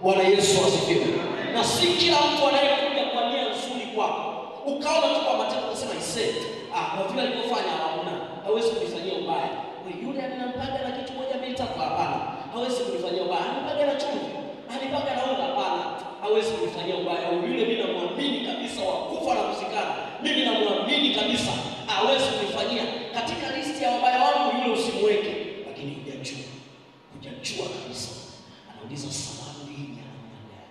Bwana Yesu asifiwe. Na si kila mtu anayekuja kwa nia nzuri kwako ukaona tu kwa matendo unasema kwa vile alivyofanya hawezi kunifanyia ubaya. Yule anampaga na kitu moja mbili tatu, hapana, hawezi kunifanyia ubaya. Anampaga na chumvi, anipaga na unga, hapana, hawezi kunifanyia ubaya. Yule mimi namwamini kabisa, wa kufa na kuzikana, mimi namwamini kabisa hawezi kunifanyia. Katika listi ya wabaya wangu yule usimweke. Lakini hujajua kabisa. Anauliza sababu hii ya namna gani?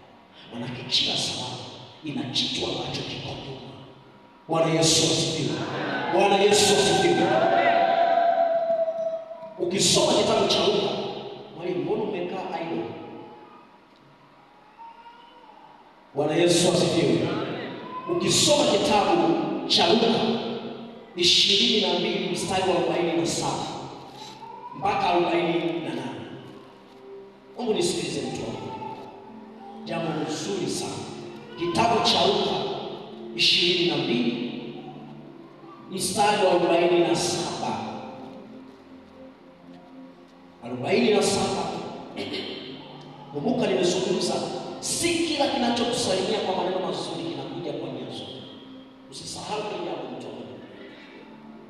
Maana kila sababu ina kitu ambacho kiko nyuma. Bwana Yesu asifiwe. Bwana Yesu asifiwe. Ukisoma kitabu cha Luka, mwalimu, mbona umekaa aibu? Bwana Yesu asifiwe. Ukisoma kitabu cha Luka 22 mstari wa 47 mpaka 48. Mungu nisikilize mtu wangu. Jambo nzuri sana. Kitabu cha Luka 22 mstari wa 47. 47. Kumbuka nimezungumza, si kila kinachokusalimia kwa maneno mazuri kinakuja kwa nia nzuri. Usisahau hili hapo mtu.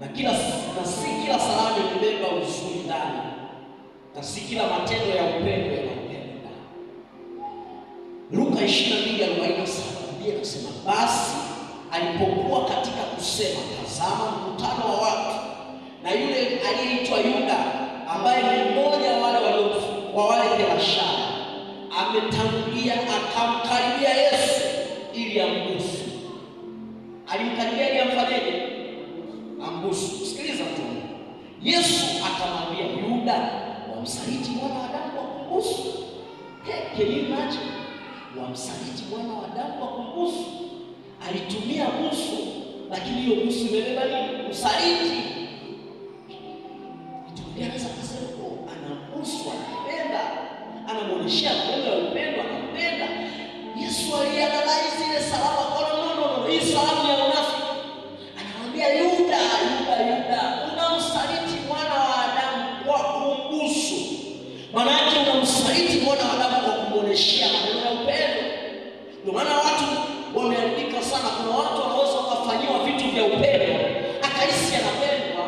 Na si kila salamu imebeba uzuri ndani. Na si kila matendo ya upendo yanapenda ndani. Luka 22:47 ndiye anasema, basi alipokuwa katika kusema, tazama mkutano wa watu na yule aliyeitwa Yuda, ambaye ni mmoja wa wale thenashara, ametangulia akamkaribia Yesu ili ambusu. Alimkaribia ili amfanyeje? Ambusu. Sikiliza tu. Yesu akamwambia, Yuda, wamsaliti mwana wa Adamu kwa kumbusu? Can you imagine? Wamsaliti mwana wa Adamu kwa kumbusu. Alitumia busu, lakini hiyo busu imebeba nini? Usaliti. Anaweza kusema anabusu, anapenda, anamuonyesha upendo wa upendo, anapenda. Yesu alianalize ile salamu kwa no, hii salamu ya unafiki. Anamwambia Yuda, unamsaliti mwana wa Adamu kwa kumbusu. Maana yake unamsaliti mwana wa Adamu kwa kumuonyesha maneno ya upendo. Ndio maana watu wameandika sana. Kuna watu wanaweza wakafanyiwa vitu vya upendo akahisi anapendwa.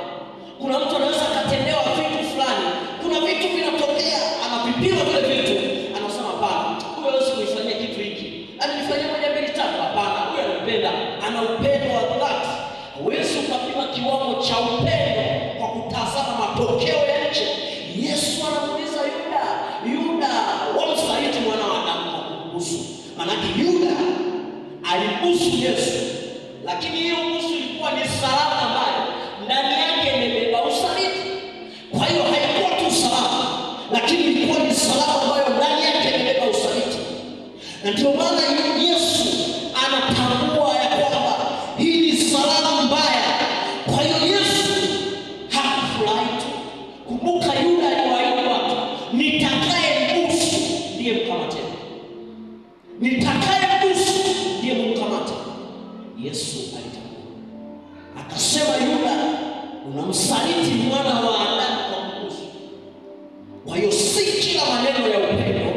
Kuna mtu anaweza akatendewa vitu fulani, kuna vitu vinatokea, anavipima vile vitu, anasema hapana, huyo hawezi kuifanyia kitu hiki. Ananifanyia moja mbili tatu, hapana, huyo anapenda, ana upendo wa dhati. Huwezi ukapima kiwango cha upendo kwa kutazama matokeo ya nje. Yesu anamuuliza Yuda, wamsaliti mwana wa Adamu kwa kumbusu. Maana Yuda alibusu Yesu, lakini hiyo busu ilikuwa ni salamu ambayo ndani yake imebeba usaliti. Kwa hiyo haikuwa tu salamu, lakini ilikuwa ni salamu ambayo ndani yake imebeba usaliti. Na ndio maana Yesu anatambua ya kwamba hii ni salamu mbaya. Kwa hiyo Yesu hakufurahi tu. Kumbuka Yuda aliwaahidi watu, nitakayembusu ndiye mkamate. Nitakayembusu ndiye mkamate. Yesu alitambua. Akasema, Yuda, unamsaliti mwana wa Adamu kwa kumbusu. Kwa hiyo si kila maneno ya upendo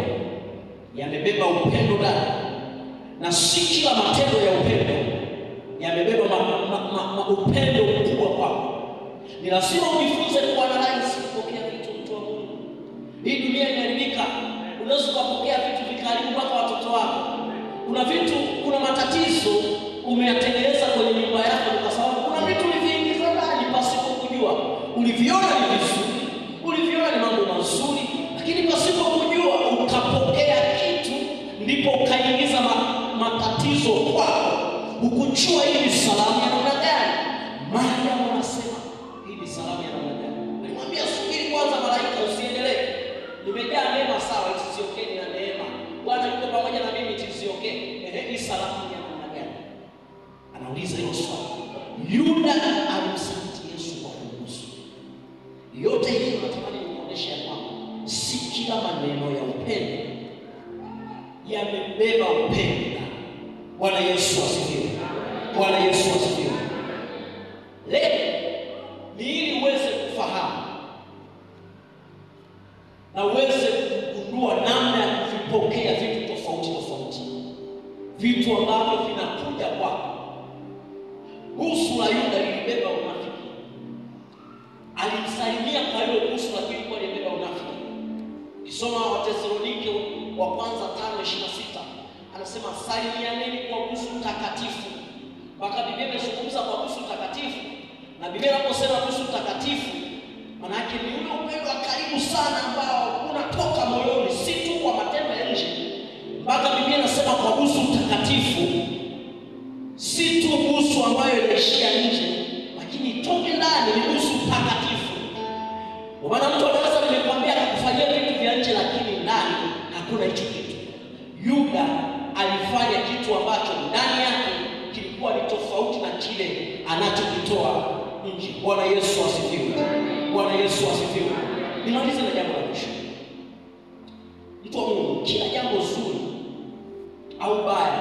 yamebeba upendo ndani, na si kila matendo ya upendo yamebeba upendo mkubwa kwako. Ni lazima ujifunze kuanalyze, kupokea vitu mtu wa Mungu. Hii dunia imeharibika. Unaweza kupokea vitu vikaribu mpaka watoto wako. Kuna matatizo umeyatengeneza kwenye nyumba yako kwa sababu kuna vitu uliviingiza ndani pasipo kujua. Uliviona ni vizuri, uliviona ni mambo mazuri, lakini pasipo kujua ukapokea kitu, ndipo ukaingiza matatizo kwako. Ukujua hii ni salamu ya namna gani? Mariamu anasema hii ni salamu ya namna gani? Alimwambia, subiri kwanza malaika, usiendelee. Nimejaa neema, sawa, isiokeni na neema. Bwana yuko pamoja na mimi, isiokeni. Hii salamu ya namna gani? Anauliza hilo swali. Yuda alimsaliti Yesu kwa kumbusu. Yote hii natamani kuonyesha kwamba si kila maneno ya upendo yamebeba upendo. Bwana Yesu asifiwe. Bwana Yesu asifiwe. Leo ni ili uweze kufahamu na uweze kugundua namna ya kuvipokea vitu vitu ambavyo vinakuja kwako. Busu la Yuda lilibeba unafiki. Alimsalimia kwa hilo busu, lakini kwa lilibeba unafiki. Kisoma Wathesalonike wa kwanza 5:26 anasema salimianeni kwa busu takatifu. Mpaka Biblia imezungumza kwa busu takatifu, na Biblia inaposema busu takatifu maana yake ni ule upendo wa karibu sana ambao unatoka moyoni, si tu kwa matendo ya nje. Mpaka Biblia inasema kwa busu takatifu, si tu busu ambayo inaishia nje, lakini itoke ndani, ni busu takatifu. Kwa maana mtu anaweza nimekwambia akakufanyia vitu vya nje, lakini ndani hakuna hicho kitu. Yuda alifanya kitu ambacho ndani yake kilikuwa ni tofauti na kile anachokitoa nje. Bwana Yesu asifiwe. Bwana Yesu asifiwe. Nimalize na jambo la mwisho. Mtu wa Mungu, kila jambo zuri au baya